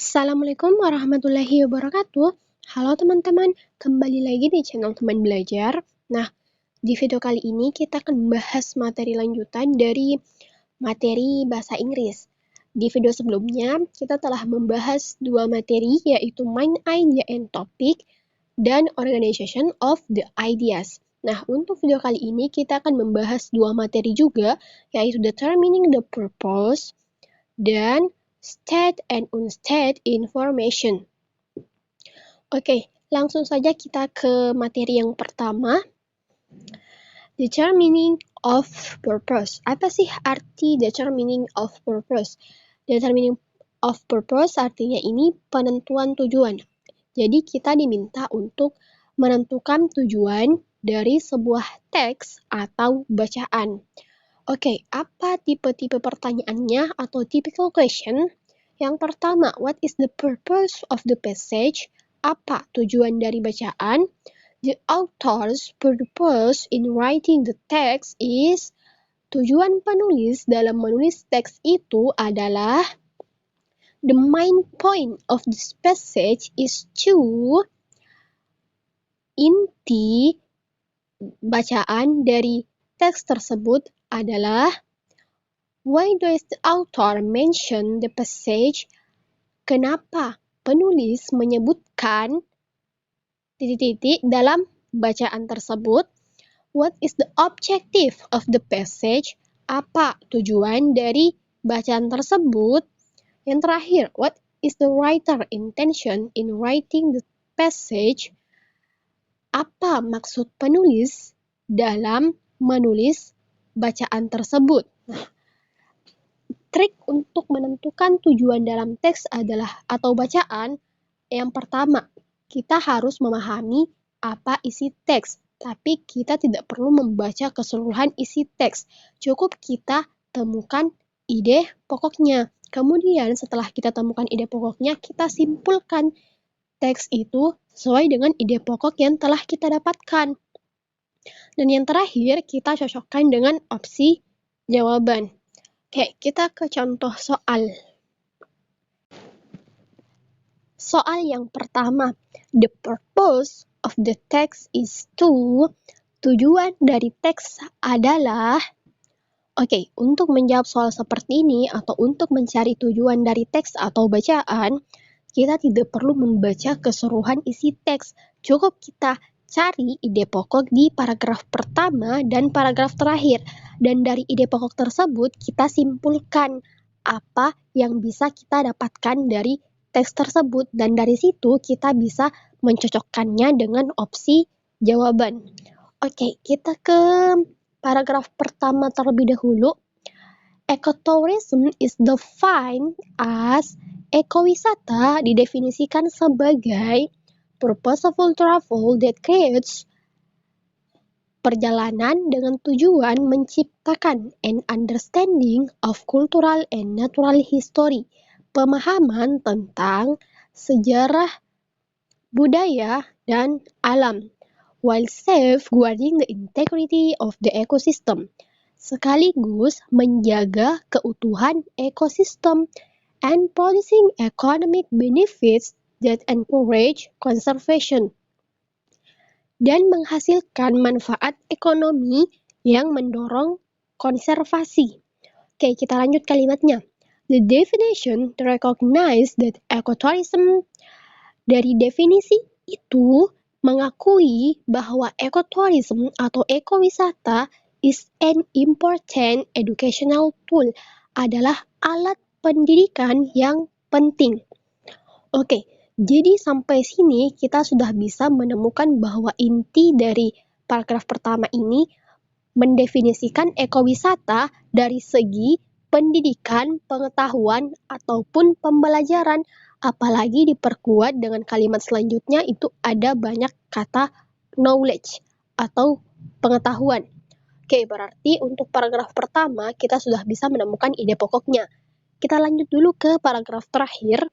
Assalamualaikum warahmatullahi wabarakatuh. Halo teman-teman, kembali lagi di channel Teman Belajar. Nah, di video kali ini kita akan membahas materi lanjutan dari materi bahasa Inggris. Di video sebelumnya, kita telah membahas dua materi, yaitu Main Idea and Topic dan Organization of the Ideas. Nah, untuk video kali ini kita akan membahas dua materi juga, yaitu Determining the Purpose dan State and Unstate Information. Oke, langsung saja kita ke materi yang pertama. Determining of Purpose. Apa sih arti Determining of Purpose? Determining of Purpose artinya ini penentuan tujuan. Jadi kita diminta untuk menentukan tujuan dari sebuah teks atau bacaan. Oke, apa tipe-tipe pertanyaannya atau typical question? Yang pertama, what is the purpose of the passage? Apa tujuan dari bacaan? The author's purpose in writing the text is, tujuan penulis dalam menulis teks itu adalah, the main point of this passage is to, inti bacaan dari teks tersebut adalah, why does the author mention the passage? Kenapa penulis menyebutkan titik-titik dalam bacaan tersebut? What is the objective of the passage? Apa tujuan dari bacaan tersebut? Yang terakhir, what is the writer intention in writing the passage? Apa maksud penulis dalam menulis bacaan tersebut? Nah, trik untuk menentukan tujuan dalam teks adalah atau bacaan, yang pertama, kita harus memahami apa isi teks, tapi kita tidak perlu membaca keseluruhan isi teks. Cukup kita temukan ide pokoknya. Kemudian setelah kita temukan ide pokoknya, kita simpulkan teks itu sesuai dengan ide pokok yang telah kita dapatkan. Dan yang terakhir, kita cocokkan dengan opsi jawaban. Oke, kita ke contoh soal. Soal yang pertama, the purpose of the text is to, tujuan dari teks adalah. Oke, untuk menjawab soal seperti ini atau untuk mencari tujuan dari teks atau bacaan, kita tidak perlu membaca keseluruhan isi teks. Cukup kita cari ide pokok di paragraf pertama dan paragraf terakhir. Dan dari ide pokok tersebut, kita simpulkan apa yang bisa kita dapatkan dari teks tersebut. Dan dari situ, kita bisa mencocokkannya dengan opsi jawaban. Oke, kita ke paragraf pertama terlebih dahulu. Ecotourism is defined as, ekowisata didefinisikan sebagai purposeful travel that creates, perjalanan dengan tujuan menciptakan an understanding of cultural and natural history, pemahaman tentang sejarah, budaya, dan alam, while safeguarding the integrity of the ecosystem, sekaligus menjaga keutuhan ekosistem, and producing economic benefits that encourage conservation, dan menghasilkan manfaat ekonomi yang mendorong konservasi. Oke, kita lanjut kalimatnya. The definition to recognize that ecotourism, dari definisi itu mengakui bahwa ecotourism atau ekowisata is an important educational tool, adalah alat pendidikan yang penting. Oke, jadi sampai sini kita sudah bisa menemukan bahwa inti dari paragraf pertama ini mendefinisikan ekowisata dari segi pendidikan, pengetahuan, ataupun pembelajaran. Apalagi diperkuat dengan kalimat selanjutnya itu ada banyak kata knowledge atau pengetahuan. Oke, berarti untuk paragraf pertama kita sudah bisa menemukan ide pokoknya. Kita lanjut dulu ke paragraf terakhir.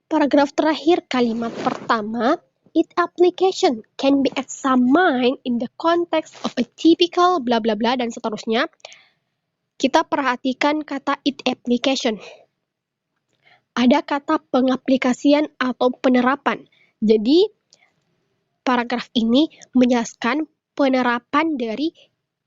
Paragraf terakhir kalimat pertama, its application can be examined in the context of a typical bla bla bla dan seterusnya. Kita perhatikan kata its application. ada kata pengaplikasian atau penerapan. Jadi, paragraf ini menjelaskan penerapan dari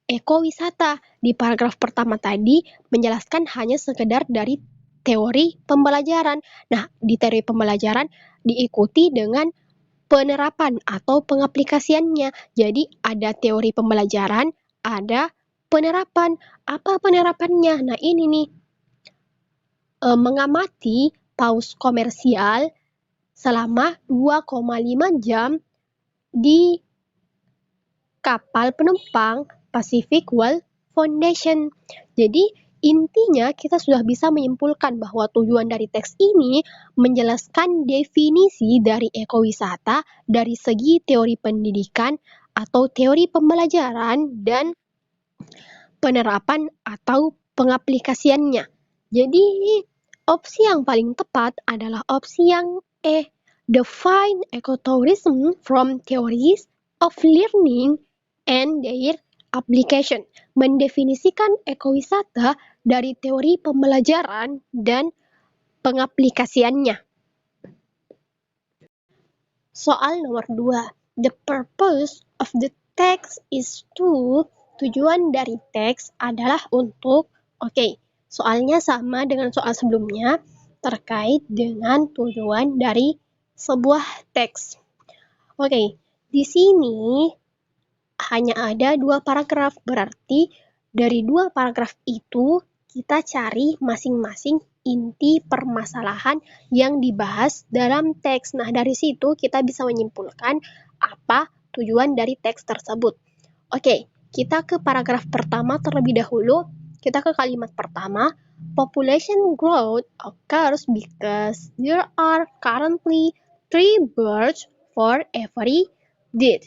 ekowisata. Di paragraf pertama tadi menjelaskan hanya sekedar dari teori pembelajaran. Nah, di teori pembelajaran diikuti dengan penerapan atau pengaplikasiannya. Jadi ada teori pembelajaran, ada penerapan. Apa penerapannya? Nah, ini nih, mengamati paus komersial selama 2,5 jam di kapal penumpang Pacific World Foundation. Jadi, intinya kita sudah bisa menyimpulkan bahwa tujuan dari teks ini menjelaskan definisi dari ekowisata dari segi teori pendidikan atau teori pembelajaran dan penerapan atau pengaplikasiannya. Jadi, opsi yang paling tepat adalah opsi yang E. Define ecotourism from theories of learning and their application. Mendefinisikan ekowisata dari teori pembelajaran dan pengaplikasiannya. Soal nomor 2. The purpose of the text is to. Tujuan dari teks adalah untuk. Oke, soalnya sama dengan soal sebelumnya terkait dengan tujuan dari sebuah teks. Oke, di sini hanya ada 2 paragraf, berarti dari 2 paragraf itu kita cari masing-masing inti permasalahan yang dibahas dalam teks. Nah, dari situ kita bisa menyimpulkan apa tujuan dari teks tersebut. Oke, kita ke paragraf pertama terlebih dahulu. Kita ke kalimat pertama. Population growth occurs because there are currently 3 birds for every dead.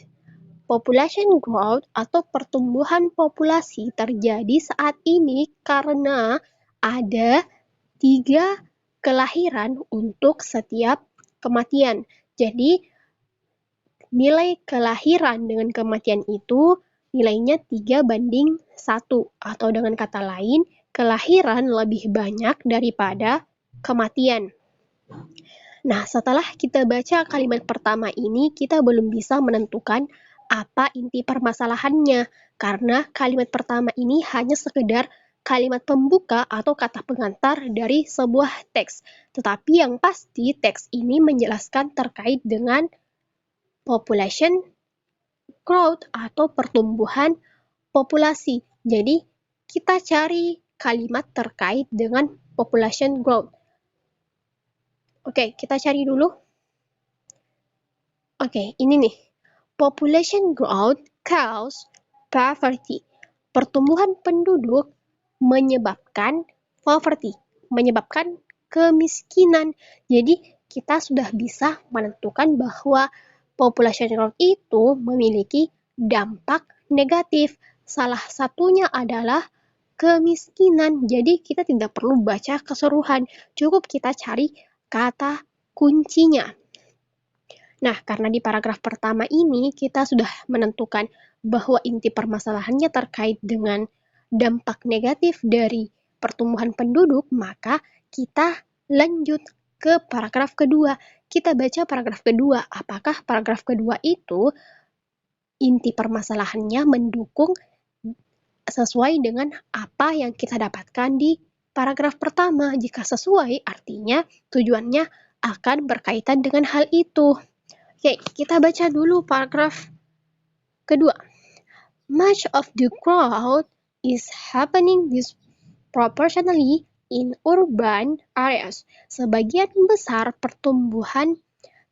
Population growth atau pertumbuhan populasi terjadi saat ini karena ada 3 kelahiran untuk setiap kematian. Jadi, nilai kelahiran dengan kematian itu nilainya 3:1, atau dengan kata lain, kelahiran lebih banyak daripada kematian. Nah, setelah kita baca kalimat pertama ini, kita belum bisa menentukan apa inti permasalahannya, karena kalimat pertama ini hanya sekedar kalimat pembuka atau kata pengantar dari sebuah teks. Tetapi yang pasti teks ini menjelaskan terkait dengan population growth atau pertumbuhan populasi. Jadi, kita cari kalimat terkait dengan population growth. Oke, kita cari dulu. Oke, ini nih. Population growth cause poverty. Pertumbuhan penduduk menyebabkan poverty, menyebabkan kemiskinan. Jadi, kita sudah bisa menentukan bahwa population growth itu memiliki dampak negatif. Salah satunya adalah kemiskinan. Jadi, kita tidak perlu baca keseluruhan, cukup kita cari kata kuncinya. Nah, karena di paragraf pertama ini kita sudah menentukan bahwa inti permasalahannya terkait dengan dampak negatif dari pertumbuhan penduduk, maka kita lanjut ke paragraf kedua. Kita baca paragraf kedua. Apakah paragraf kedua itu inti permasalahannya mendukung sesuai dengan apa yang kita dapatkan di paragraf pertama? Jika sesuai, artinya tujuannya akan berkaitan dengan hal itu. Oke, kita baca dulu paragraf kedua. Much of the growth is happening disproportionately in urban areas. Sebagian besar pertumbuhan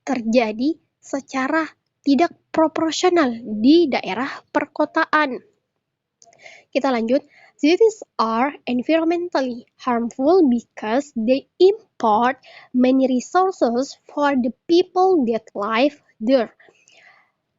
terjadi secara tidak proporsional di daerah perkotaan. Kita lanjut. Cities are environmentally harmful because they import many resources for the people that live there.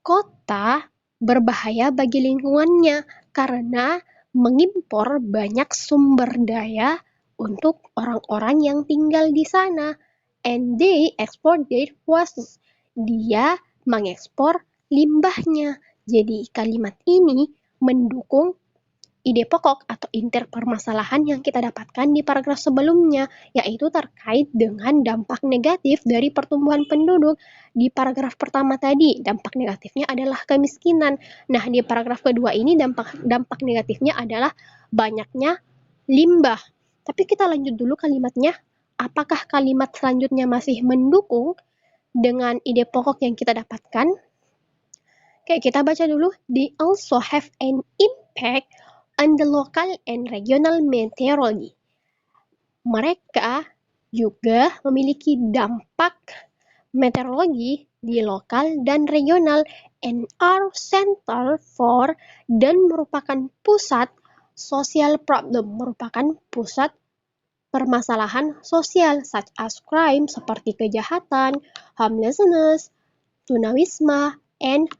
Kota berbahaya bagi lingkungannya karena mengimpor banyak sumber daya untuk orang-orang yang tinggal di sana. And they export their wastes. Dia mengekspor limbahnya. Jadi kalimat ini mendukung ide pokok atau inti permasalahan yang kita dapatkan di paragraf sebelumnya, yaitu terkait dengan dampak negatif dari pertumbuhan penduduk. Di paragraf pertama tadi, dampak negatifnya adalah kemiskinan. Nah, di paragraf kedua ini dampak negatifnya adalah banyaknya limbah. Tapi kita lanjut dulu kalimatnya. Apakah kalimat selanjutnya masih mendukung dengan ide pokok yang kita dapatkan? Oke, kita baca dulu. They also have an impact on the local and regional meteorology. Mereka juga memiliki dampak meteorologi di lokal dan regional and are center for dan merupakan pusat social problem, merupakan pusat permasalahan sosial such as crime seperti kejahatan, homelessness, tunawisma, and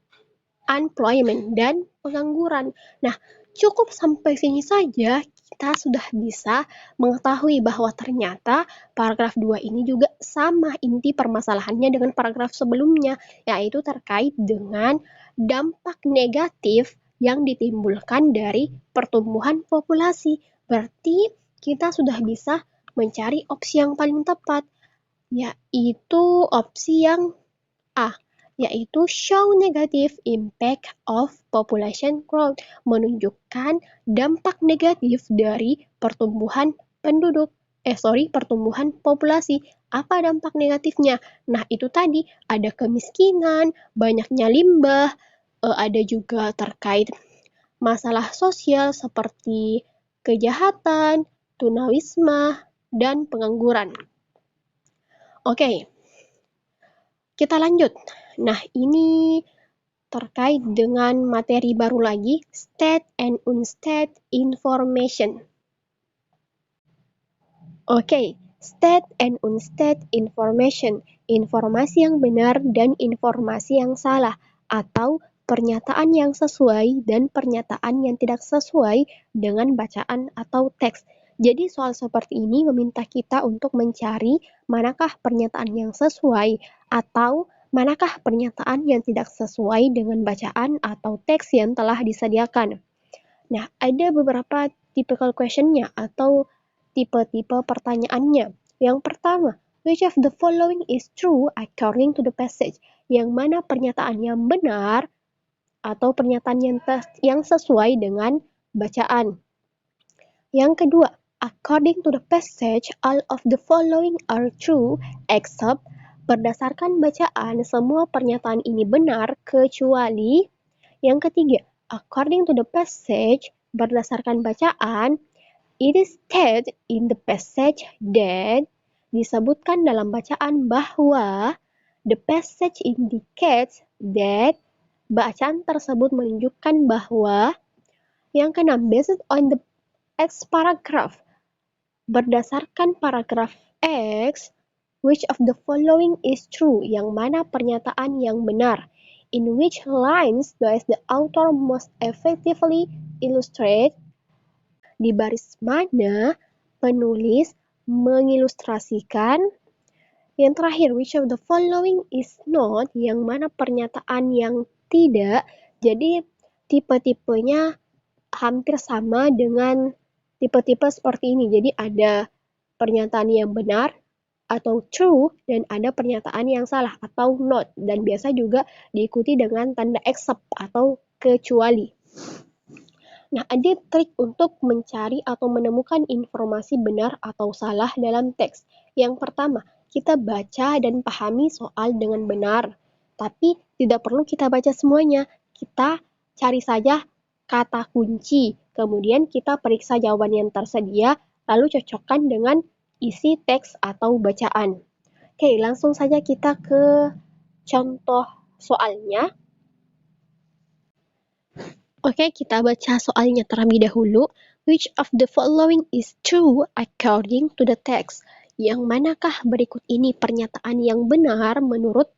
unemployment dan pengangguran. Nah, cukup sampai sini saja kita sudah bisa mengetahui bahwa ternyata paragraf 2 ini juga sama inti permasalahannya dengan paragraf sebelumnya, yaitu terkait dengan dampak negatif yang ditimbulkan dari pertumbuhan populasi. Berarti kita sudah bisa mencari opsi yang paling tepat, yaitu opsi yang A, yaitu show negative impact of population growth, menunjukkan dampak negatif dari pertumbuhan pertumbuhan populasi. Apa dampak negatifnya? Nah, itu tadi ada kemiskinan, banyaknya limbah, ada juga terkait masalah sosial seperti kejahatan, tunawisma, dan pengangguran. Oke, kita lanjut. Nah, ini terkait dengan materi baru lagi, state and unstate information. Oke, state and unstate information, informasi yang benar dan informasi yang salah, atau pernyataan yang sesuai dan pernyataan yang tidak sesuai dengan bacaan atau teks. Jadi soal seperti ini meminta kita untuk mencari manakah pernyataan yang sesuai atau manakah pernyataan yang tidak sesuai dengan bacaan atau teks yang telah disediakan. Nah, ada beberapa typical question-nya atau tipe-tipe pertanyaannya. Yang pertama, which of the following is true according to the passage? Yang mana pernyataan yang benar atau pernyataan yang sesuai dengan bacaan. Yang kedua, according to the passage, all of the following are true except berdasarkan bacaan semua pernyataan ini benar kecuali. Yang ketiga, according to the passage, berdasarkan bacaan, it is stated in the passage that, disebutkan dalam bacaan bahwa, the passage indicates that, bacaan tersebut menunjukkan bahwa. Yang keenam, based on the X paragraph, berdasarkan paragraf X, which of the following is true, yang mana pernyataan yang benar. In which lines does the author most effectively illustrate? Di baris mana penulis mengilustrasikan? Yang terakhir, which of the following is not, yang mana pernyataan yang tidak. Jadi tipe-tipenya hampir sama dengan tipe-tipe seperti ini. Jadi ada pernyataan yang benar atau true dan ada pernyataan yang salah atau not, dan biasa juga diikuti dengan tanda except atau kecuali. Nah, ada trik untuk mencari atau menemukan informasi benar atau salah dalam teks. Yang pertama, kita baca dan pahami soal dengan benar. Tapi tidak perlu kita baca semuanya. Kita cari saja kata kunci. Kemudian kita periksa jawaban yang tersedia, lalu cocokkan dengan isi teks atau bacaan. Oke, langsung saja kita ke contoh soalnya. Oke, kita baca soalnya terlebih dahulu. Which of the following is true according to the text? Yang manakah berikut ini pernyataan yang benar menurut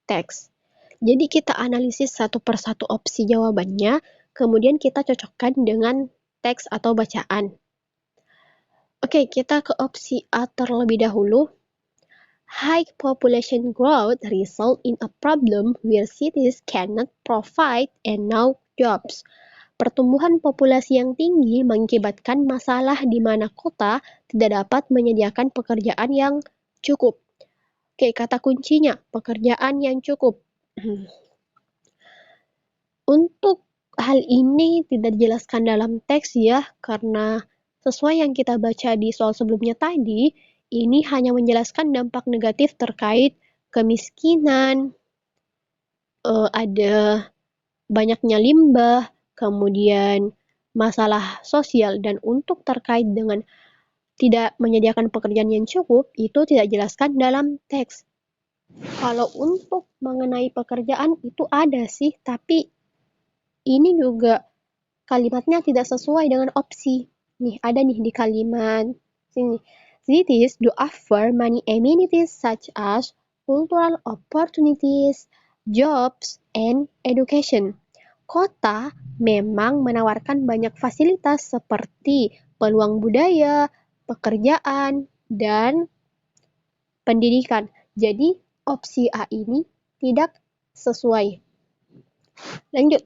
teks? Jadi kita analisis satu persatu opsi jawabannya, kemudian kita cocokkan dengan teks atau bacaan. Oke, kita ke opsi A terlebih dahulu. High population growth result in a problem where cities cannot provide enough jobs. Pertumbuhan populasi yang tinggi mengakibatkan masalah di mana kota tidak dapat menyediakan pekerjaan yang cukup. Oke, kata kuncinya, pekerjaan yang cukup. Untuk hal ini tidak dijelaskan dalam teks ya, karena sesuai yang kita baca di soal sebelumnya tadi, ini hanya menjelaskan dampak negatif terkait kemiskinan, ada banyaknya limbah, kemudian masalah sosial, dan untuk terkait dengan tidak menyediakan pekerjaan yang cukup, itu tidak dijelaskan dalam teks. Kalau untuk mengenai pekerjaan itu ada sih, tapi ini juga kalimatnya tidak sesuai dengan opsi. Nih, ada nih di kalimat sini. Cities do offer many amenities such as cultural opportunities, jobs, and education. Kota memang menawarkan banyak fasilitas seperti peluang budaya, pekerjaan, dan pendidikan. Jadi, opsi A ini tidak sesuai. Lanjut,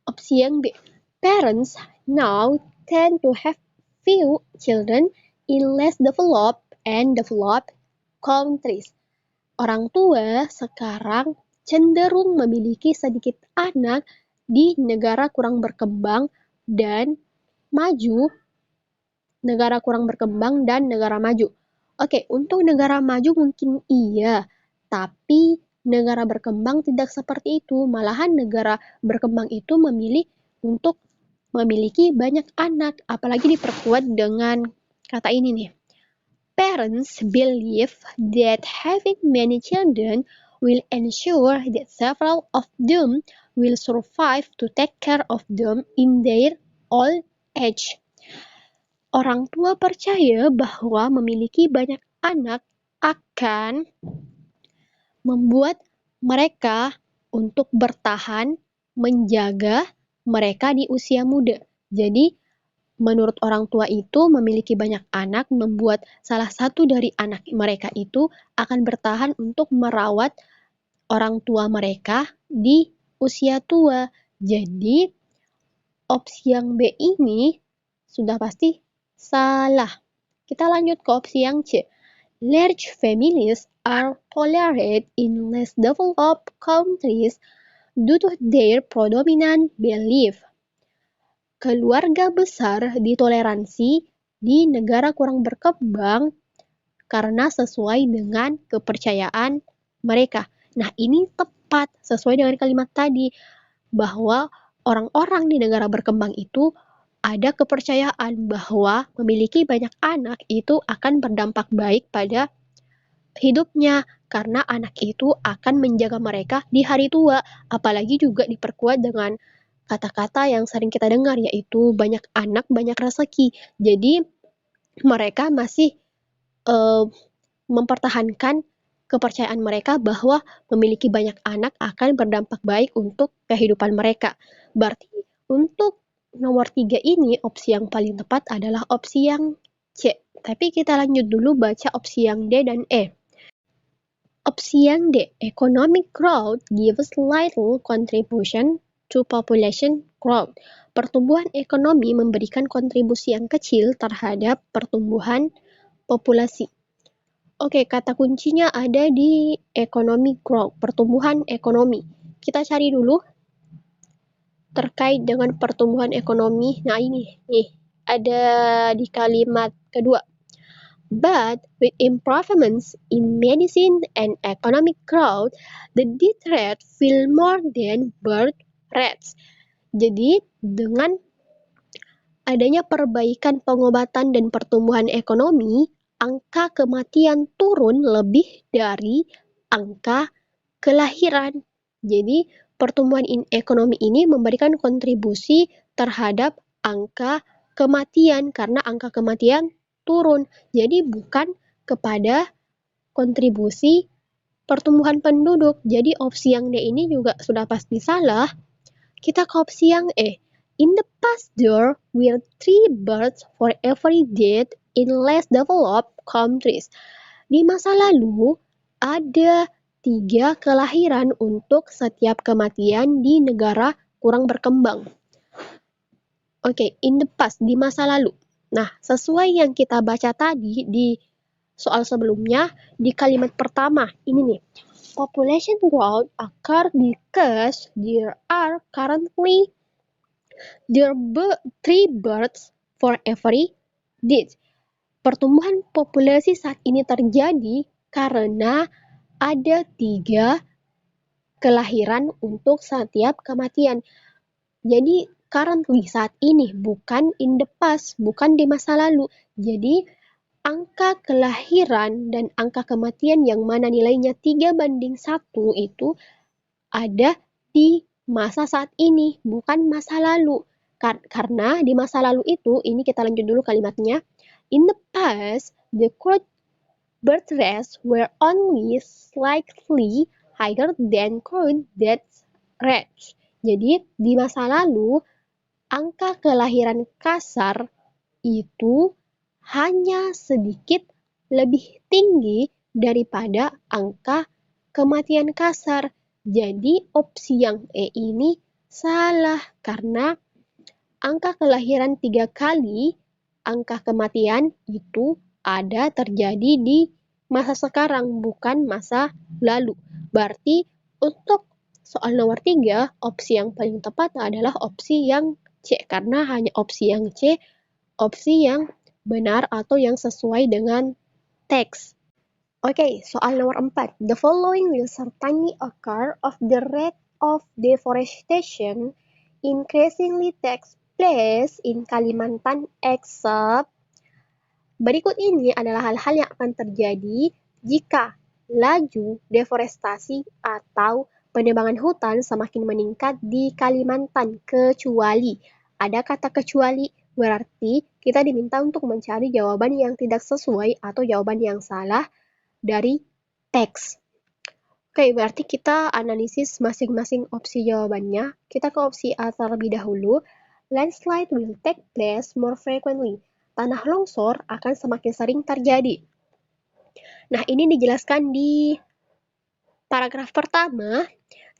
opsi yang B. Parents now tend to have few children in less developed and developed countries. Orang tua sekarang cenderung memiliki sedikit anak di negara kurang berkembang dan maju, negara kurang berkembang dan negara maju. Oke, untuk negara maju mungkin iya, tapi negara berkembang tidak seperti itu. Malahan negara berkembang itu memilih untuk memiliki banyak anak, apalagi diperkuat dengan kata ini nih. Parents believe that having many children will ensure that several of them will survive to take care of them in their old age. Orang tua percaya bahwa memiliki banyak anak akan membuat mereka untuk bertahan menjaga mereka di usia muda. Jadi, menurut orang tua itu memiliki banyak anak membuat salah satu dari anak mereka itu akan bertahan untuk merawat orang tua mereka di usia tua. Jadi, opsi yang B ini sudah pasti salah. Kita lanjut ke opsi yang C. Large families are tolerated in less developed countries due to their predominant belief. Keluarga besar ditoleransi di negara kurang berkembang karena sesuai dengan kepercayaan mereka. Nah, ini tepat sesuai dengan kalimat tadi bahwa orang-orang di negara berkembang itu ada kepercayaan bahwa memiliki banyak anak itu akan berdampak baik pada hidupnya karena anak itu akan menjaga mereka di hari tua, apalagi juga diperkuat dengan kata-kata yang sering kita dengar yaitu banyak anak banyak rezeki. Jadi mereka masih mempertahankan kepercayaan mereka bahwa memiliki banyak anak akan berdampak baik untuk kehidupan mereka. Berarti untuk nomor 3 ini opsi yang paling tepat adalah opsi yang C. Tapi kita lanjut dulu baca opsi yang D dan E. Opsi yang D, economic growth gives little contribution to population growth. Pertumbuhan ekonomi memberikan kontribusi yang kecil terhadap pertumbuhan populasi. Oke, kata kuncinya ada di economic growth, pertumbuhan ekonomi. Kita cari dulu terkait dengan pertumbuhan ekonomi. Nah, ini nih ada di kalimat kedua. But with improvements in medicine and economic growth, the death rate will more than birth rates. Jadi, dengan adanya perbaikan pengobatan dan pertumbuhan ekonomi, angka kematian turun lebih dari angka kelahiran. Jadi, pertumbuhan ekonomi ini memberikan kontribusi terhadap angka kematian karena angka kematian turun. Jadi, bukan kepada kontribusi pertumbuhan penduduk. Jadi, opsi yang D ini juga sudah pasti salah. Kita ke opsi yang E. In the past there were 3 births for every death in less developed countries. Di masa lalu, ada 3 kelahiran untuk setiap kematian di negara kurang berkembang. Oke, in the past, di masa lalu. Nah, sesuai yang kita baca tadi di soal sebelumnya, di kalimat pertama, ini nih. Population growth occur because there are 3 births for every death. Pertumbuhan populasi saat ini terjadi karena ada 3 kelahiran untuk setiap kematian. Jadi currently saat ini, bukan in the past, bukan di masa lalu. Jadi angka kelahiran dan angka kematian yang mana nilainya 3:1 itu ada di masa saat ini, bukan masa lalu. Karena di masa lalu itu, ini kita lanjut dulu kalimatnya. In the past, the current birth rates were only slightly higher than current death rates. Jadi, di masa lalu, angka kelahiran kasar itu hanya sedikit lebih tinggi daripada angka kematian kasar. Jadi opsi yang E ini salah karena angka kelahiran 3 kali angka kematian itu ada terjadi di masa sekarang, bukan masa lalu. Berarti untuk soal nomor 3, opsi yang paling tepat adalah opsi yang C, karena hanya opsi yang C, opsi yang benar atau yang sesuai dengan teks. Oke, soal nomor 4. The following will certainly occur of the rate of deforestation increasingly takes place in Kalimantan except. Berikut ini adalah hal-hal yang akan terjadi jika laju deforestasi atau penebangan hutan semakin meningkat di Kalimantan, kecuali. Ada kata kecuali, berarti kita diminta untuk mencari jawaban yang tidak sesuai atau jawaban yang salah dari teks. Oke, berarti kita analisis masing-masing opsi jawabannya. Kita ke opsi A terlebih dahulu. Landslide will take place more frequently. Tanah longsor akan semakin sering terjadi. Nah, ini dijelaskan di paragraf pertama.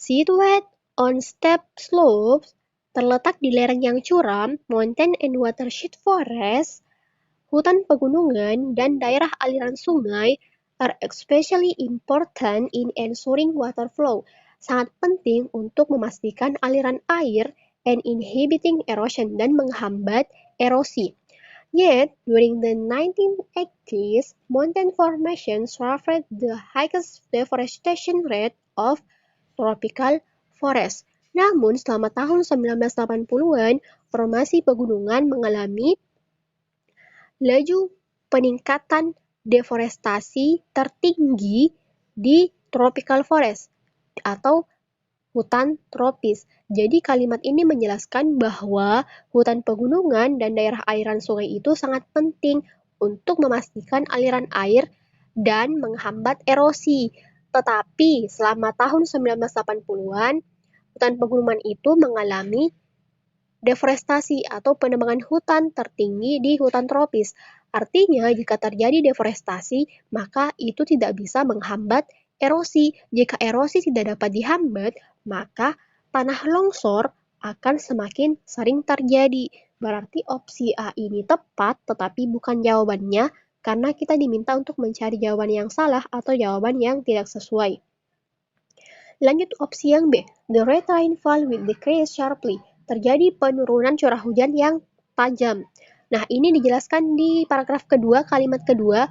Situate on steep slopes, terletak di lereng yang curam, mountain and watershed forest, hutan pegunungan, dan daerah aliran sungai are especially important in ensuring water flow. Sangat penting untuk memastikan aliran air and inhibiting erosion dan menghambat erosi. Yet, during the 1980s, mountain formations suffered the highest deforestation rate of tropical forest. Namun, selama tahun 1980-an, formasi pegunungan mengalami laju peningkatan deforestasi tertinggi di tropical forest atau hutan tropis. Jadi kalimat ini menjelaskan bahwa hutan pegunungan dan daerah aliran sungai itu sangat penting untuk memastikan aliran air dan menghambat erosi. Tetapi selama tahun 1980-an, hutan pegunungan itu mengalami deforestasi atau penebangan hutan tertinggi di hutan tropis. Artinya, jika terjadi deforestasi, maka itu tidak bisa menghambat erosi. Jika erosi tidak dapat dihambat, maka tanah longsor akan semakin sering terjadi. Berarti opsi A ini tepat, tetapi bukan jawabannya, karena kita diminta untuk mencari jawaban yang salah atau jawaban yang tidak sesuai. Lanjut opsi yang B. The rate rainfall will decrease sharply. Terjadi penurunan curah hujan yang tajam. Nah, ini dijelaskan di paragraf kedua, kalimat kedua.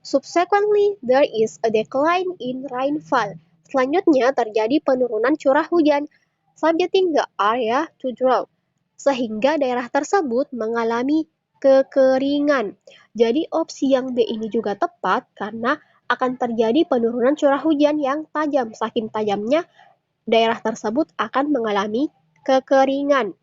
Subsequently, there is a decline in rainfall. Selanjutnya, terjadi penurunan curah hujan, subjecting the area to drought, sehingga daerah tersebut mengalami kekeringan. Jadi, opsi yang B ini juga tepat karena akan terjadi penurunan curah hujan yang tajam. Saking tajamnya, daerah tersebut akan mengalami kekeringan.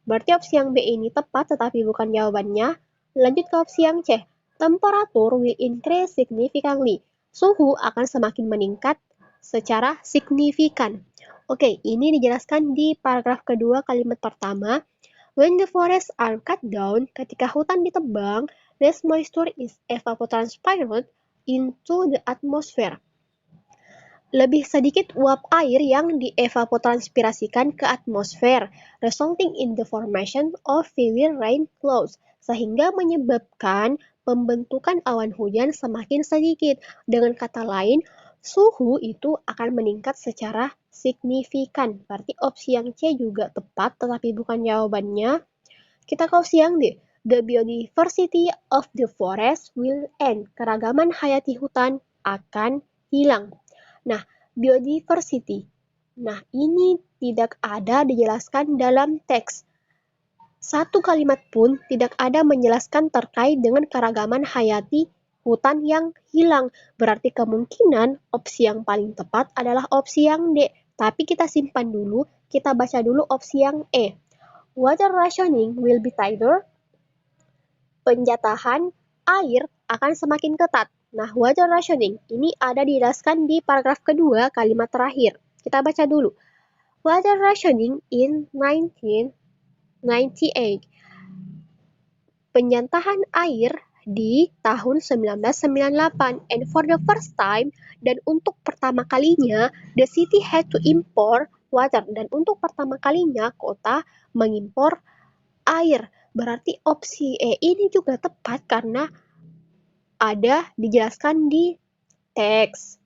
Berarti opsi yang B ini tepat, tetapi bukan jawabannya. Lanjut ke opsi yang C. Temperature will increase significantly. Suhu akan semakin meningkat secara signifikan. Oke, ini dijelaskan di paragraf kedua kalimat pertama. When the forests are cut down, ketika hutan ditebang, less moisture is evapotranspired into the atmosphere. lebih sedikit uap air yang dievapotranspirasikan ke atmosfer, resulting in the formation of fewer rain clouds, sehingga menyebabkan pembentukan awan hujan semakin sedikit. Dengan kata lain, suhu itu akan meningkat secara signifikan. Berarti opsi yang C juga tepat, tetapi bukan jawabannya. Kita ke opsi yang D. The biodiversity of the forest will end. Keragaman hayati hutan akan hilang. Nah, biodiversity. Nah, ini tidak ada dijelaskan dalam teks. Satu kalimat pun tidak ada menjelaskan terkait dengan keragaman hayati hutan yang hilang. Berarti kemungkinan opsi yang paling tepat adalah opsi yang D. Tapi kita simpan dulu, kita baca dulu opsi yang E. Water rationing will be tighter. Penjatahan air akan semakin ketat. Nah, water rationing ini ada dijelaskan di paragraf kedua kalimat terakhir. Kita baca dulu. Water rationing in 1998. Penjatahan air di tahun 1998, and for the first time, dan untuk pertama kalinya, the city had to import water, dan untuk pertama kalinya kota mengimpor air. Berarti opsi E ini juga tepat karena ada dijelaskan di teks.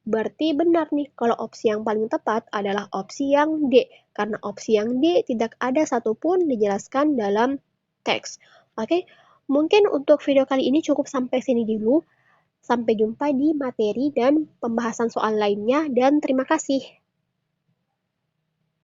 Berarti benar nih kalau opsi yang paling tepat adalah opsi yang D. Karena opsi yang D tidak ada satupun dijelaskan dalam teks. Oke, mungkin untuk video kali ini cukup sampai sini dulu. Sampai jumpa di materi dan pembahasan soal lainnya dan terima kasih.